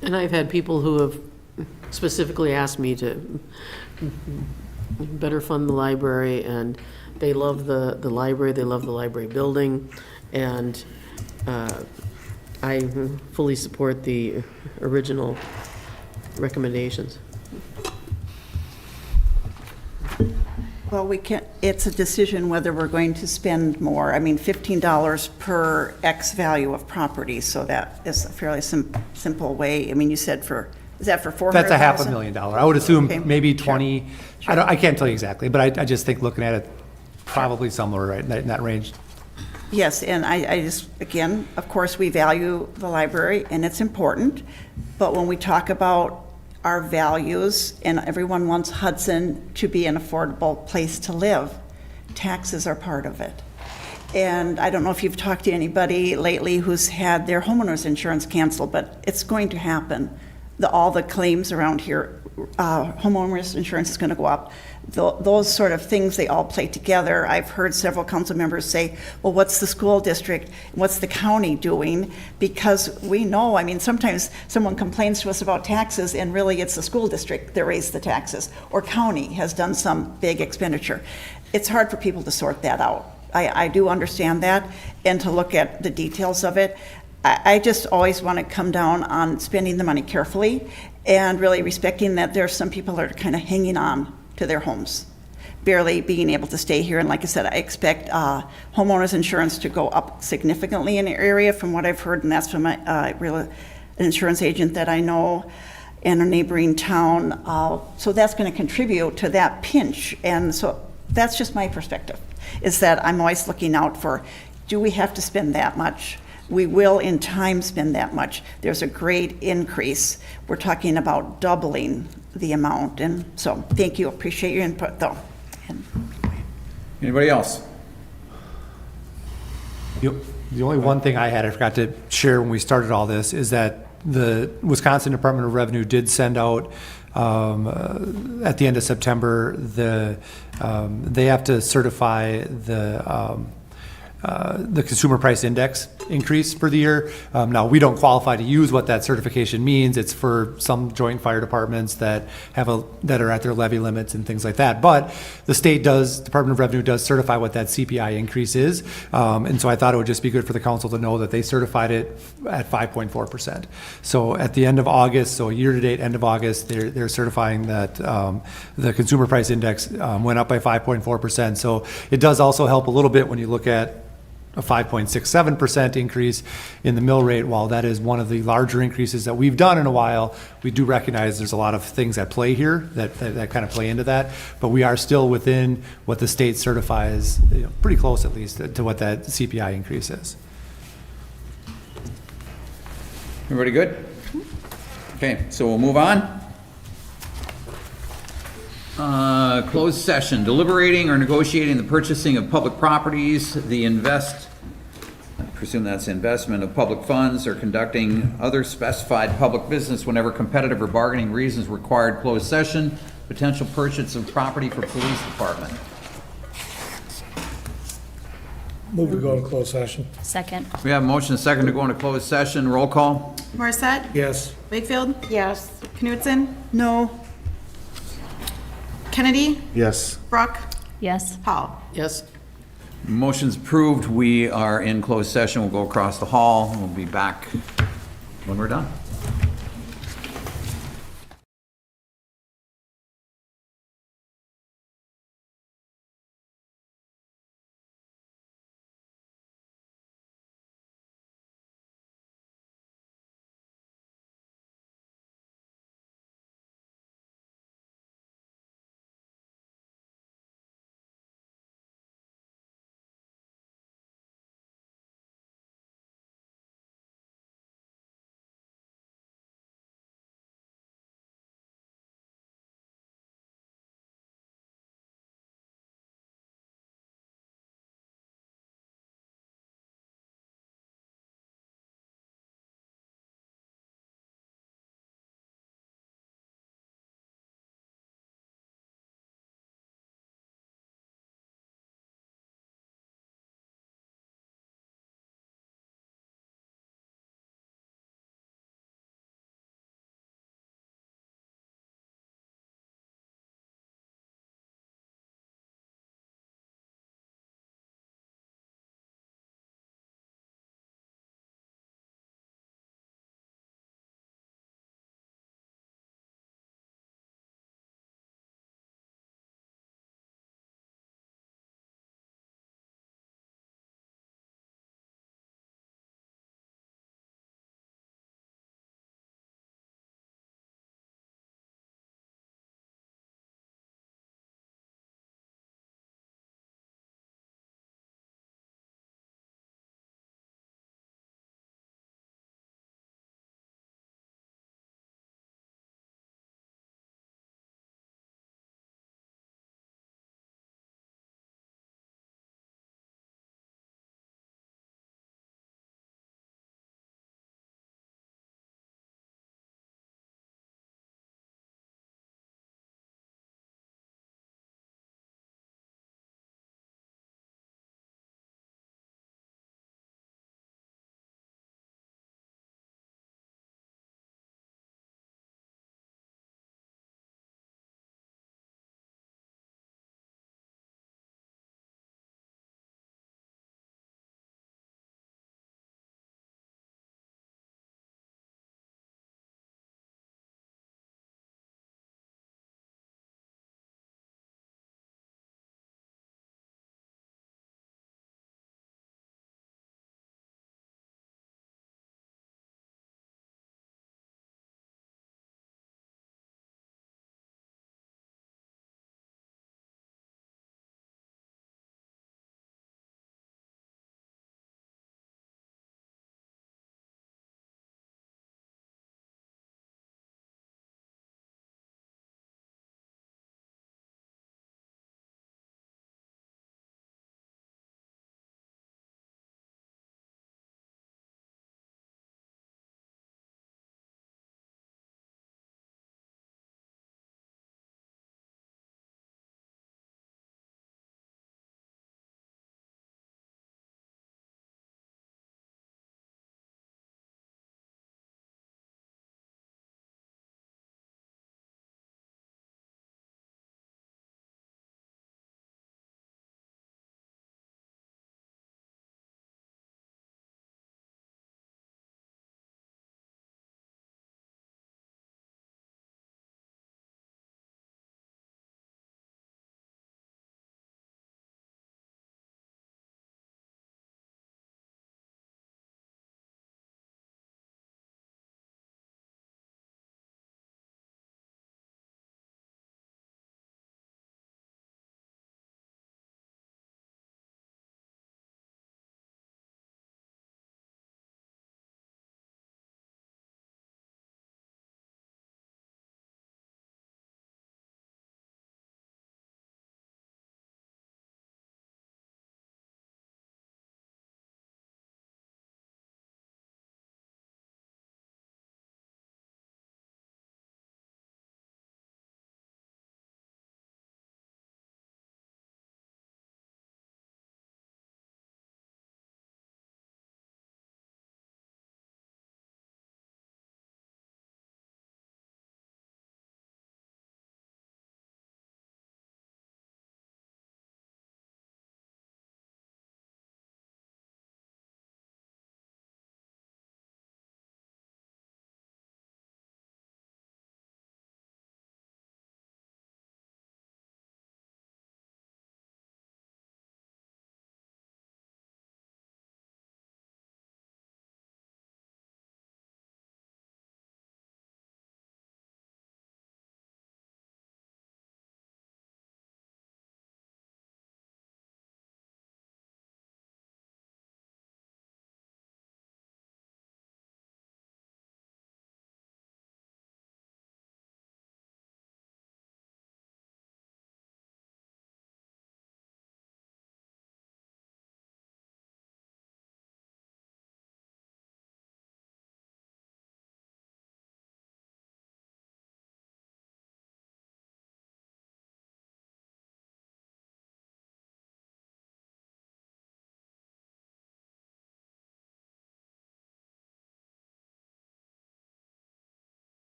Speaker 16: And I've had people who have specifically asked me to better fund the library, and they love the library, they love the library building, and I fully support the original recommendations.
Speaker 12: Well, it's a decision whether we're going to spend more. I mean, $15 per X value of property, so that is a fairly simple way. I mean, you said is that for $400,000?
Speaker 4: That's a $500,000. I would assume
Speaker 12: Okay.
Speaker 4: maybe 20. Sure. I can't tell you exactly, but I just think looking at it, probably somewhere right in that range.
Speaker 12: Yes, and I just, again, of course, we value the library, and it's important, but when we talk about our values, and everyone wants Hudson to be an affordable place to live, taxes are part of it. And I don't know if you've talked to anybody lately who's had their homeowner's insurance canceled, but it's going to happen. All the claims around here, homeowners insurance is going to go up. Those sort of things, they all play together. I've heard several council members say, well, what's the school district, what's the county doing? Because we know, I mean, sometimes someone complains to us about taxes and really it's the school district that raised the taxes, or county has done some big expenditure. It's hard for people to sort that out. I do understand that, and to look at the details of it. I just always want to come down on spending the money carefully and really respecting that there are some people that are kind of hanging on to their homes, barely being able to stay here. And like I said, I expect homeowners insurance to go up significantly in the area from what I've heard, and that's from an insurance agent that I know in a neighboring town. So that's going to contribute to that pinch. And so that's just my perspective, is that I'm always looking out for, do we have to spend that much? We will in time spend that much. There's a great increase. We're talking about doubling the amount. And so thank you. Appreciate your input though.
Speaker 1: Anybody else?
Speaker 4: The only one thing I forgot to share when we started all this is that the Wisconsin Department of Revenue did send out at the end of September, they have to certify the consumer price index increase for the year. Now, we don't qualify to use what that certification means. It's for some joint fire departments that that are at their levy limits and things like that. But the state Department of Revenue does certify what that CPI increase is. And so I thought it would just be good for the council to know that they certified it at 5.4%. So at the end of August, so year-to-date end of August, they're certifying that the consumer price index went up by 5.4%. So it does also help a little bit when you look at a 5.67% increase in the mill rate. While that is one of the larger increases that we've done in a while, we do recognize there's a lot of things at play here that kind of play into that. But we are still within what the state certifies, pretty close at least to what that CPI increase is.
Speaker 1: Everybody good? Okay, so we'll move on. Closed session, deliberating or negotiating the purchasing of public properties, I presume that's investment of public funds, or conducting other specified public business whenever competitive or bargaining reasons required closed session, potential purchase of property for police department.
Speaker 11: Move to go to closed session.
Speaker 14: Second.
Speaker 1: We have a motion and a second to go into closed session. Roll call.
Speaker 3: Morissette?
Speaker 11: Yes.
Speaker 3: Wakefield?
Speaker 12: Yes.
Speaker 3: Knutson?
Speaker 12: No.
Speaker 3: Kennedy?
Speaker 9: Yes.
Speaker 3: Brock?
Speaker 14: Yes.
Speaker 3: Paul?
Speaker 16: Yes.
Speaker 1: Motion's approved. We are in closed session. We'll go across the hall. We'll be back when we're done.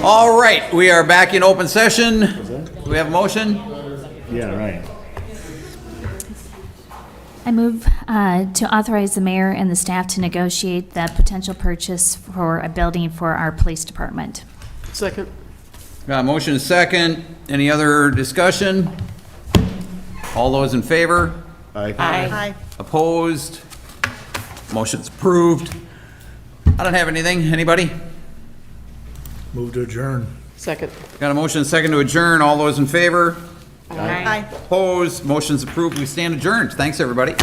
Speaker 1: All right, we are back in open session. Do we have a motion?
Speaker 6: Yeah, right.
Speaker 14: I move to authorize the mayor and the staff to negotiate the potential purchase for a building for our police department.
Speaker 16: Second.
Speaker 1: Got a motion and a second. Any other discussion? All those in favor?
Speaker 12: Aye.
Speaker 1: Opposed? Motion's approved. I don't have anything. Anybody?
Speaker 11: Move to adjourn.
Speaker 16: Second.
Speaker 1: Got a motion and a second to adjourn. All those in favor?
Speaker 12: Aye.
Speaker 1: Opposed? Motion's approved. We stand adjourned. Thanks, everybody.